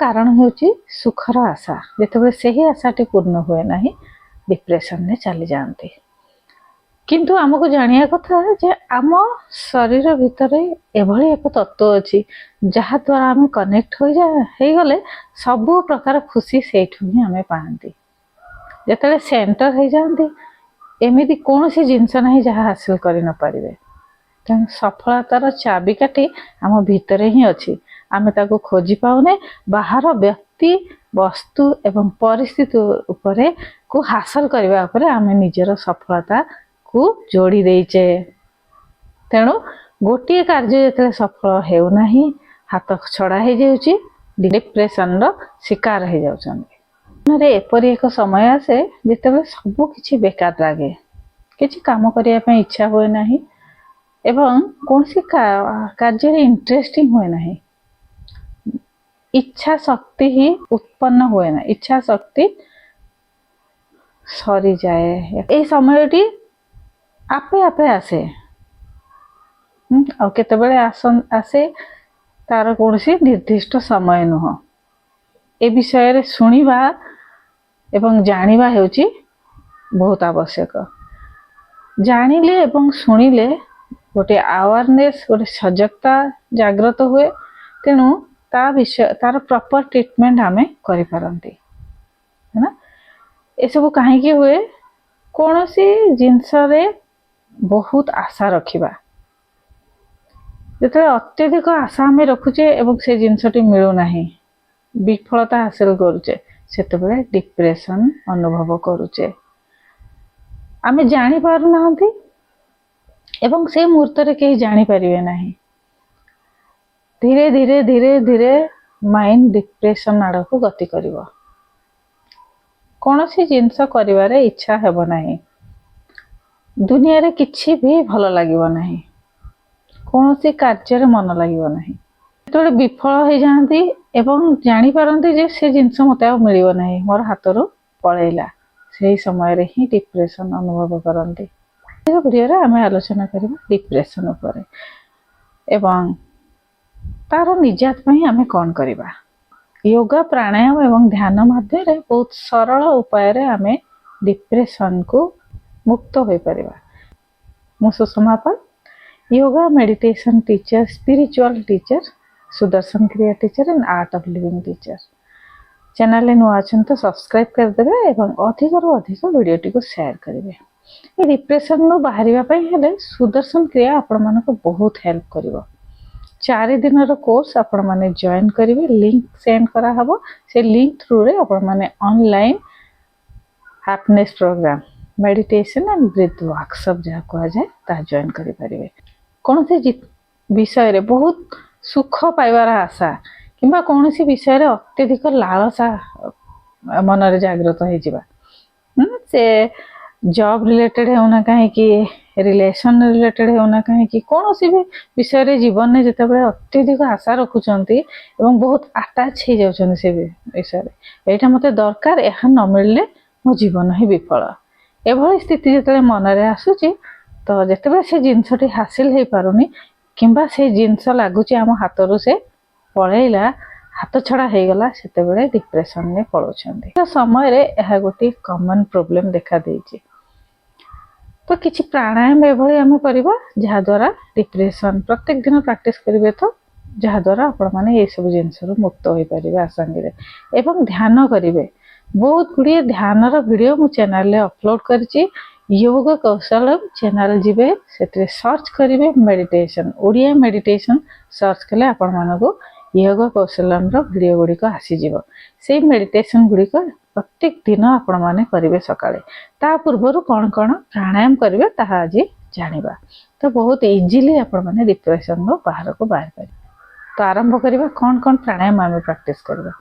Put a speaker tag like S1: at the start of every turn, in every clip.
S1: कारण ହେଉଛି ସୁଖର ଆଶା। ଯେତେବେଳେ ସେହି ଆଶାଟି ପୂର୍ଣ୍ଣ ହୁଏ ନାହିଁ ଡିପ୍ରେସନରେ ଚାଲି ଯାଆନ୍ତି। କିନ୍ତୁ ଆମକୁ ଜାଣିବା କଥା ଯେ ଆମ ଶରୀର ଭିତରେ ଏଭଳି ଏକ ତତ୍ତ୍ୱ ଅଛି ଯାହାଦ୍ୱାରା ଆମେ କନେକ୍ଟ ହେଇଗଲେ ସବୁ ପ୍ରକାର ଖୁସି ସେଇଠୁ ହିଁ ଆମେ ପାଆନ୍ତି। ଯେତେବେଳେ ସେଣ୍ଟର ହେଇଯାଆନ୍ତି ଏମିତି କୌଣସି ଜିନିଷ ନାହିଁ ଯାହା ହାସିଲ କରି ନପାରିବେ। ତେଣୁ ସଫଳତାର ଚାବିକାଠି ଆମ ଭିତରେ ହିଁ ଅଛି। ଆମେ ତାକୁ ଖୋଜି ପାଉନେ, ବାହାର ବ୍ୟକ୍ତି ବସ୍ତୁ ଏବଂ ପରିସ୍ଥିତି ଉପରେ ହାସଲ କରିବା ଉପରେ ଆମେ ନିଜର ସଫଳତାକୁ ଯୋଡ଼ି ଦେଇଛେ। ତେଣୁ ଗୋଟିଏ କାର୍ଯ୍ୟ ଯେତେବେଳେ ସଫଳ ହେଉନାହିଁ ହାତ ଛଡ଼ା ହେଇଯାଉଛି, ଡିପ୍ରେସନର ଶିକାର ହେଇଯାଉଛନ୍ତି। ମନରେ ଏପରି ଏକ ସମୟ ଆସେ ଯେତେବେଳେ ସବୁ କିଛି ବେକାର ଲାଗେ, କିଛି କାମ କରିବା ପାଇଁ ଇଚ୍ଛା ହୁଏ ନାହିଁ ଏବଂ କୌଣସି କାର୍ଯ୍ୟରେ ଇଣ୍ଟରେଷ୍ଟିଂ ହୁଏ ନାହିଁ। ଇଚ୍ଛା ଶକ୍ତି ହିଁ ଉତ୍ପନ୍ନ ହୁଏ ନା, ଇଚ୍ଛା ଶକ୍ତି ସରିଯାଏ। ଏହି ସମୟଟି ଆପେ ଆପେ ଆସେ ଆଉ କେତେବେଳେ ଆସେ ତାର କୌଣସି ନିର୍ଦ୍ଦିଷ୍ଟ ସମୟ ନୁହଁ। ଏ ବିଷୟରେ ଶୁଣିବା ଏବଂ ଜାଣିବା ହେଉଛି ବହୁତ ଆବଶ୍ୟକ। ଜାଣିଲେ ଏବଂ ଶୁଣିଲେ ଗୋଟେ ଆୱାରନେସ୍, ଗୋଟେ ସଜାଗତା ଜାଗ୍ରତ ହୁଏ। ତେଣୁ ତାର ପ୍ରପର ଟ୍ରିଟମେଣ୍ଟ ଆମେ କରିପାରନ୍ତି ନା। ଏସବୁ କାହିଁକି ହୁଏ? କୌଣସି ଜିନିଷରେ ବହୁତ ଆଶା ରଖିବା, ଯେତେବେଳେ ଅତ୍ୟଧିକ ଆଶା ଆମେ ରଖୁଛେ ଏବଂ ସେ ଜିନିଷଟି ମିଳୁନାହିଁ, ବିଫଳତା ହାସଲ କରୁଛେ, ସେତେବେଳେ ଡିପ୍ରେସନ ଅନୁଭବ କରୁଛେ। ଆମେ ଜାଣିପାରୁନାହାନ୍ତି ଏବଂ ସେ ମୁହୂର୍ତ୍ତରେ କେହି ଜାଣିପାରିବେ ନାହିଁ। ଧୀରେ ଧୀରେ ଧୀରେ ଧୀରେ ମାଇଣ୍ଡ ଡିପ୍ରେସନ ଆଡ଼କୁ ଗତି କରିବ। କୌଣସି ଜିନିଷ କରିବାରେ ଇଚ୍ଛା ହେବ ନାହିଁ, ଦୁନିଆରେ କିଛି ବି ଭଲ ଲାଗିବ ନାହିଁ, କୌଣସି କାର୍ଯ୍ୟରେ ମନ ଲାଗିବ ନାହିଁ। ଯେତେବେଳେ ବିଫଳ ହେଇଯାଆନ୍ତି ଏବଂ ଜାଣିପାରନ୍ତି ଯେ ସେ ଜିନିଷ ମୋତେ ଆଉ ମିଳିବ ନାହିଁ, ମୋର ହାତରୁ ପଳେଇଲା, ସେହି ସମୟରେ ହିଁ ଡିପ୍ରେସନ ଅନୁଭବ କରନ୍ତି। ଏହି ଭିଡ଼ିଓରେ ଆମେ ଆଲୋଚନା କରିବା ଡିପ୍ରେସନ ଉପରେ ଏବଂ ତାର ନିଜାତ ପାଇଁ ଆମେ କ'ଣ କରିବା। ଯୋଗ, ପ୍ରାଣାୟାମ ଏବଂ ଧ୍ୟାନ ମାଧ୍ୟମରେ ବହୁତ ସରଳ ଉପାୟରେ ଆମେ ଡିପ୍ରେସନକୁ ମୁକ୍ତ ହୋଇପାରିବା। ମୁଁ Sushma Pal, yoga meditation teacher, spiritual teacher, Sudarshan Kriya teacher and Art of Living teacher. Channel नुआ अच्छे तो सब्सक्राइब करदे और अधिक रु अधिक वीडियोटी को शेयर करेंगे। ये डिप्रेशन बाहर हेले सुदर्शन क्रिया आपण मानक बहुत हेल्प करिवो। 4 दिन कोर्स आपण माने जॉइन करेंगे, लिंक सेंड करा हबो। से लिंक थ्रू रे आपण माने online happiness programme, meditation and breath workshop जहाँ कह जाए ता जॉइन करि परिबे। कौन से विषय रे बहुत सुख पाइबार आशा किंबा कौन सी विषय रे अत्यधिक लालसा मन रे जागृत हो जावा, से जॉब रिलेटेड होना कहीं कि रिलेशन रिलेटेड होना कहीं कि कौन सी भी विषय रे जीवन में जिते अत्यधिक आशा रखुचंती एवं बहुत अटैच हो जाउछन से विषय रे, एटा मते दरकार, एहा न मिलले मो जीवन ही विफल, एभली स्थिति जिते मन रे आसुची तो जिते से जिनसटी हासिल हो पारुनी किंबा से जिनस लगुच आम हाथरू से पलैला, हाथ छड़ा हो गला, से डिप्रेशन में पलाउछंती। समय रे यह गोटे कॉमन प्रॉब्लम देखा देइछि। तो किछि प्राणायाम एभली आम करबा जहाँ द्वारा डिप्रेशन प्रत्येक दिन प्रैक्टिस करिवे तो जहाँ द्वारा आपण माने ये सब जिनसरू मुक्त हो पारिबे आसानी रे। एवं ध्यान करिवे, बहुत गुड़िए ध्यान वीडियो मु चैनल रे अपलोड करछि। योग कौशल चैनल जीवे से सर्च करेंगे मेडिटेशन, ओडिया मेडिटेशन सर्च कले आपण मानक योग कौशल वीडियो गुड़िक आसीज। से मेडिटेशन गुड़िक प्रत्येक दिन आपण माने करेंगे सकाळे। ता पूर्वर कौन कौन प्राणायाम करेंगे ताहा आज जानिबा, तो बहुत इजीली आपण माने डिप्रेशन बाहर को बाहर पारे। तो आरंभ करवा कौन कौन प्राणायाम आम प्रैक्टिस करवा।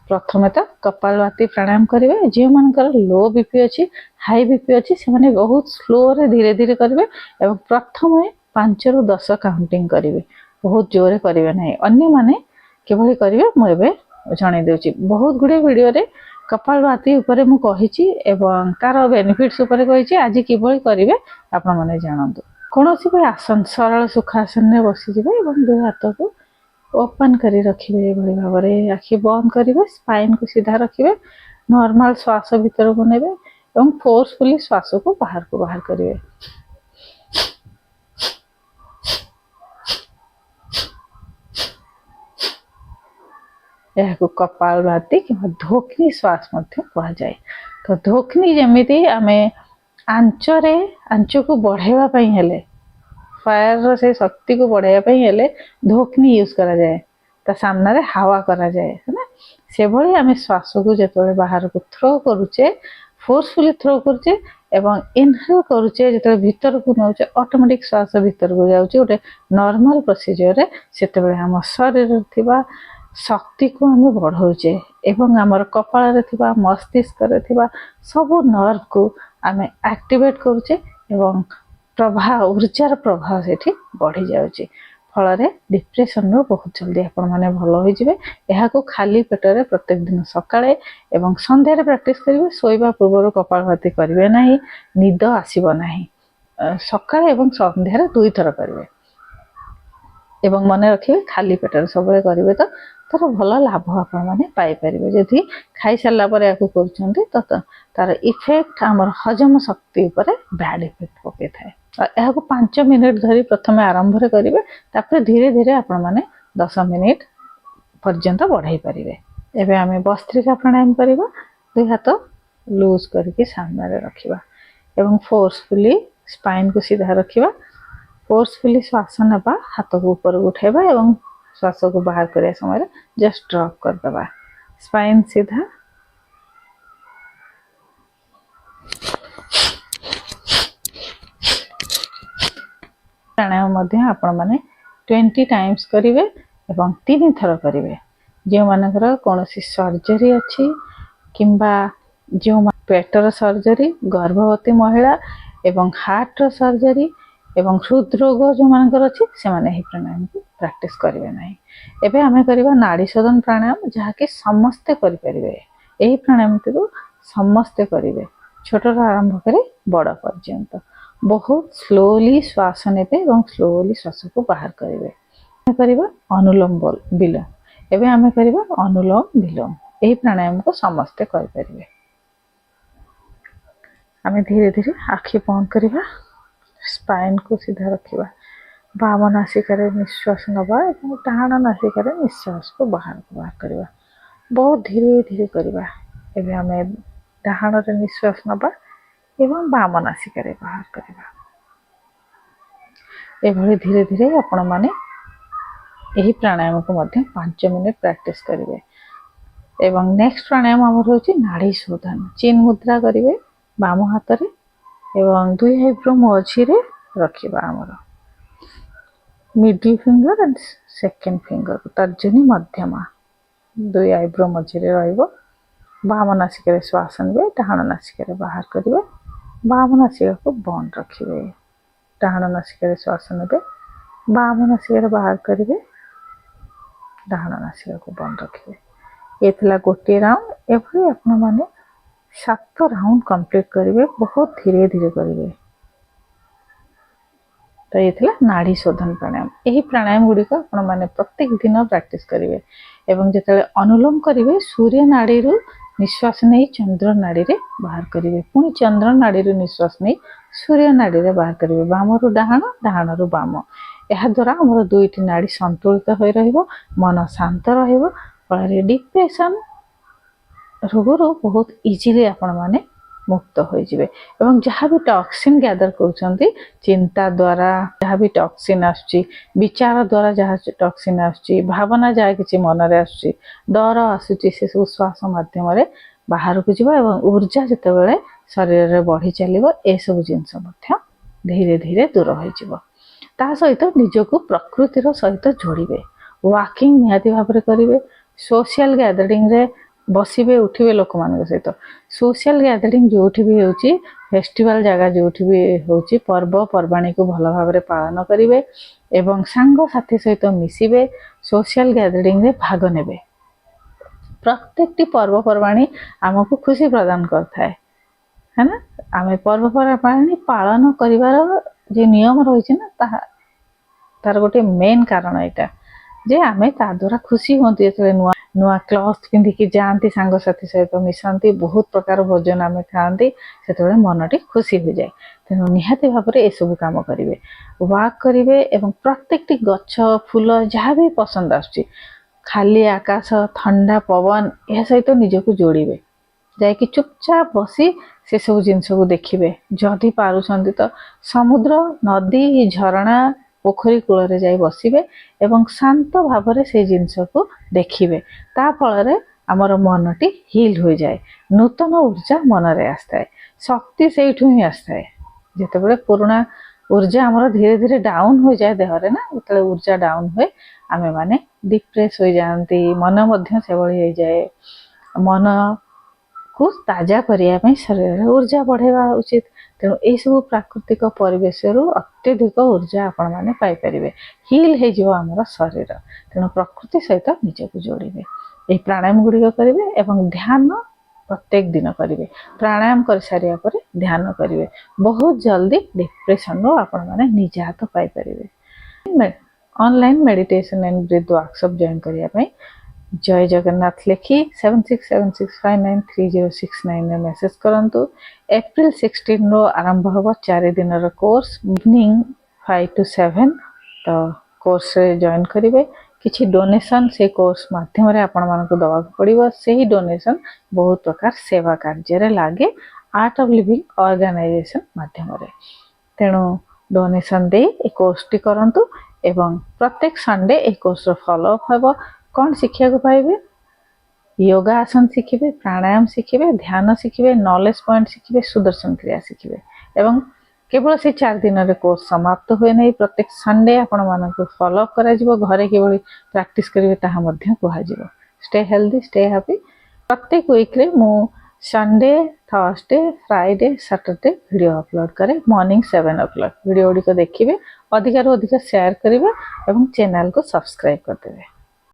S1: प्रथम तो कपालभाति प्राणायाम करेंगे। जो मानकर लो बीपी अच्छी, हाई बीपी अच्छी, से माने बहुत स्लो रे धीरे धीरे करेंगे एवं प्रथम 5 ରୁ 10 काउंटिंग करेंगे, बहुत जोरे करेंगे ना। अन्य माने केवल करेंगे मुझे जन दूसरी बहुत गुड़े वीडियो रे कपालभाति उपरे मु कहिछि एवं तार बेनिफिट्स उपरे कहिछि। आज किभली करेंगे आपण माने जानतु। कौन भी आसन सरल सुखासन में बसीजे और दो हाथ को ओपन करी रखिए एभली भाव में आखि बंद करेंगे स्पाइन को सीधा रखिए नॉर्मल श्वास भीतर को नेबे एवं फोर्सफुली श्वास को बाहर करेंगे यह कपालभाति कि धोखनी श्वास कह जाए तो धोखनी जमीती आम आंच को बढ़ावाई हेले फायर से शक्ति को बढ़ावाई हेले धोखनी यूज करा जाए ता सामने हावा करा जाए है ना से भली आम श्वास को जो बाहर को थ्रो करुचे फोर्सफुली थ्रो करुचे एवं इनहेल करुचे जो भीतर को नौचे ऑटोमेटिक श्वास भीतर को जाऊँचे गोटे नॉर्मल प्रोसीजर से आम शरीर थिबा शक्ति को आम बढ़ाऊचे एवं आमर कपाल मस्तिष्क सब नर्व को आम एक्टिवेट करुचे एवं प्रभाव ऊर्जार प्रभाव से बढ़ी जाऊँचे फल डिप्रेशन रो बहुत जल्दी आपण माने भल हो जिवे यहा को खाली पेटरे प्रत्येक दिन सकाळे एवं संध्यारे प्रैक्टिस करिवे सोइबा पूर्व कपालभाति करिवे नाही निद आसीबो नाही सकाळे एवं संध्यारे दुई थर करिवे एवं मन रखिए खाली पेटरे सबले करिवे तो तार भल लाभ आपण माने पाई परिबे जदि खाई सारला परे याकू करछन्ते तो तार इफेक्ट हमर हजम शक्ति ऊपर बैड इफेक्ट पके थाए यह 5 मिनिट धरी प्रथम आरंभ करेंगे तापर धीरे धीरे आपण माने 10 मिनिट पर्यंत बढ़ाई पारे एवं आम भस्त्रिका प्राणायाम करवा दुई हाथ लूज करके सामने रखा एवं फोर्सफुली स्पाइन को सीधा रखा फोर्सफुली श्वास नवा हाथ को ऊपर उठाइबा एवं श्वास को बाहर करने समय जस्ट ड्रॉप करदे स्पाइन सीधा प्राणायाम आपण मैंने 20 टाइम्स करेंगे एवं 3 थर करेंगे जो मानकर कौन सर्जरी अच्छी किंबा जो पेटर सर्जरी गर्भवती महिला एवं हार्ट सर्जरी एवं हृदरोग जो मानकर अच्छी से माने प्राणायाम को प्रैक्टिस करेंगे ना एवं आम करवा नाड़ी शोधन प्राणायाम जहाँकि समस्ते करेंगे यही प्राणायाम को समस्ते करेंगे छोट आरंभ करे बड़ पर्यंत बहुत स्लोली श्वास नेबे एवं स्लोली श्वास को बाहर करेंगे करवा अनुलोम विलोम एवं आम करवा अनुलोम विलोम यही प्राणायाम को समस्ते करेंगे आम धीरे धीरे आखि बंद करवा स्पाइन को सीधा रखा बाम नासिकार निश्वास नवा और डाहाण नासिकार निश्वास को बाहर करवा बहुत धीरे धीरे करवा एवं आम डाहाण निश्वास नवा एवं बाम नासिकार बाहर करवा एभली धीरे धीरे आपण माने यही प्राणायाम को मध्य 5 मिनिट प्रैक्टिस करेंगे एवं नेक्स्ट प्राणायाम आमर होची नाड़ी शोधन चीन मुद्रा करेंगे बाम हाथ रे एवं दुई आईब्रो मझी रखा आमर middle finger and second finger तर्जनी मध्यमा दुई आईब्रो मझी बाम नासिकार श्वास ने डाहाण नासिकार बाहर करेंगे बाम नासिका को बंद रखिए डाहाण नासिकार श्वास ने बाम नासिकार बाहर करेंगे डाहाण नासिका को बंद रखिए ये थिला गोटे राउंड एभली आपण माने 7 राउंड कंप्लीट करेंगे बहुत धीरे धीरे करेंगे तो ये थिला नाड़ी शोधन प्राणायाम यही प्राणायाम गुड़िक आपण माने प्रत्येक दिन प्रैक्टिस करेंगे एवं जिते अनुलोम करेंगे सूर्य नाड़ी रु निश्वास नहीं चंद्र नाड़ी रे बाहर करेंगे पुणी चंद्र नाड़ी रु निश्वास नहीं सूर्य नाड़ी रे बाहर करेंगे बाम रु डाहाण डाहाण रु बाम यह द्वारा आमर दुईटी नाड़ी संतुलित हो रहिबो मन शांत रहिबो फल डिप्रेशन रोगर बहुत इजिली आपण माने मुक्त हो जिवे एवं जहाँ भी टॉक्सिन गैदर करुछंती चिंता द्वारा जहाँ भी टॉक्सिन आसुची विचार द्वारा जहाँ टॉक्सिन आसुची भावना जहाँ किसी मन रे आसुची डर आसुची से सब श्वास माध्यम रे बाहर को जीवा एवं ऊर्जा जितेबाला शरीर रे बढ़ी चलिबो ए सब जिनस मध्य धीरे धीरे दूर हो जिवो ता सहित निजको प्रकृतिर सहित जोड़िबे वॉकिंग निहाती भाव में करेंगे सोशल गैदरिंग रे बसवे उठे लोक मान सहित सोशल गैदरिंग जो भी होची फेस्टिवल जगह जो भी होची पर्व पर्वाणी को भल भाव में पालन करेंगे एवं सांग साथी सहित मिसिबे सोशल गैदरिंग रे भाग नेबे प्रत्येक पर्वपर्वाणी आमको खुशी प्रदान करता है ना आम पर्वपर्वाणी पालन करिवार जे नियम रही ना तार गोटे मेन कारण यहाँ जे आमे ता द्वारा खुशी होती जेतबे नुआ नुआ क्लॉथ पिंधिकी जाती सांगसाथी सहित मिशंती बहुत प्रकार भोजन आमे खाती सेतबे मनटी खुशी हो जाए। तेणु निहाती भाव में एसबू कम करेंगे वाक करेंगे एवं प्रत्येक गछ फूल जहाँ भी पसंद आसुची खाली आकाश ठंडा पवन यह सहित निजक जोड़े जाकि चुपचाप बसी से सब जिनस को देखिए जदि पारुछंती तो समुद्र नदी झरणा पोखरी कूल रे जाई बसिबे एवं शांत भाव में से जिनस को देखिए ता फल आमर मनटी हिल हो जाए नूतन ऊर्जा मन रे आस्ता है शक्ति से ही आस्ता है जिते पुराणा ऊर्जा आमर धीरे धीरे डाउन हो जाए देहरे ना उतले ऊर्जा डाउन हुए आमे माने डिप्रेस हो जाती मन मध्य से भली हो जाए मन को ताजा करने शरीर ऊर्जा बढ़ेगा उचित। तेणु यह सब प्राकृतिक परिवेश अत्यधिक ऊर्जा आपण मैंने पाइपर हिल होमर शरीर तेणु प्रकृति सहित निजक जोड़े ये प्राणायाम गुड़िक करेंगे एवं ध्यान प्रत्येक दिन करेंगे प्राणायाम कर सारिया पर ध्यान करेंगे बहुत जल्दी डिप्रेशन रो आपण मैंने निजात पाइपर। Online meditation and breath workshop join करने जय जगन्नाथ लिखी 7676593069 मेसेज करंतु। एप्रिल 16 रो आरंभ होगा 4 दिन रो कोर्स इवनिंग 5 to 7 तो कोर्स रे जॉइन करेंगे किछि डोनेशन से कोर्स माध्यम रे आपण मानको दवा पड़िबो सेही डोनेशन बहुत प्रकार सेवा कार्य रे लागे आर्ट ऑफ लिविंग ऑर्गेनाइजेशन माध्यम रे तेणु डोनेशन दे ए कोर्स टी करंतु एवं प्रत्येक संडे ए कोर्स रो फॉलो अप हेबो कौन शिक्षा को पाइबे योगा आसन शिखिबे प्राणायाम शिखिबे ध्यान शिखिबे नॉलेज पॉइंट शिखिबे सुदर्शन क्रिया शिखिबे एवं केवल से 4 दिन रे कोर्स समाप्त हुए नहीं प्रत्येक संडे आपण मानको फॉलो अप करा जिवो घरे केवल प्रैक्टिस करिवे ताहा मध्य कुहा जिवो। Stay healthy stay happy. प्रत्येक वीक रे मु Sunday Thursday Friday Saturday video upload करे मॉर्निंग 7 o'clock वीडियो गुडी को देखिबे अधिक शेयर करिवे एवं चैनल को सब्सक्राइब कर देबे।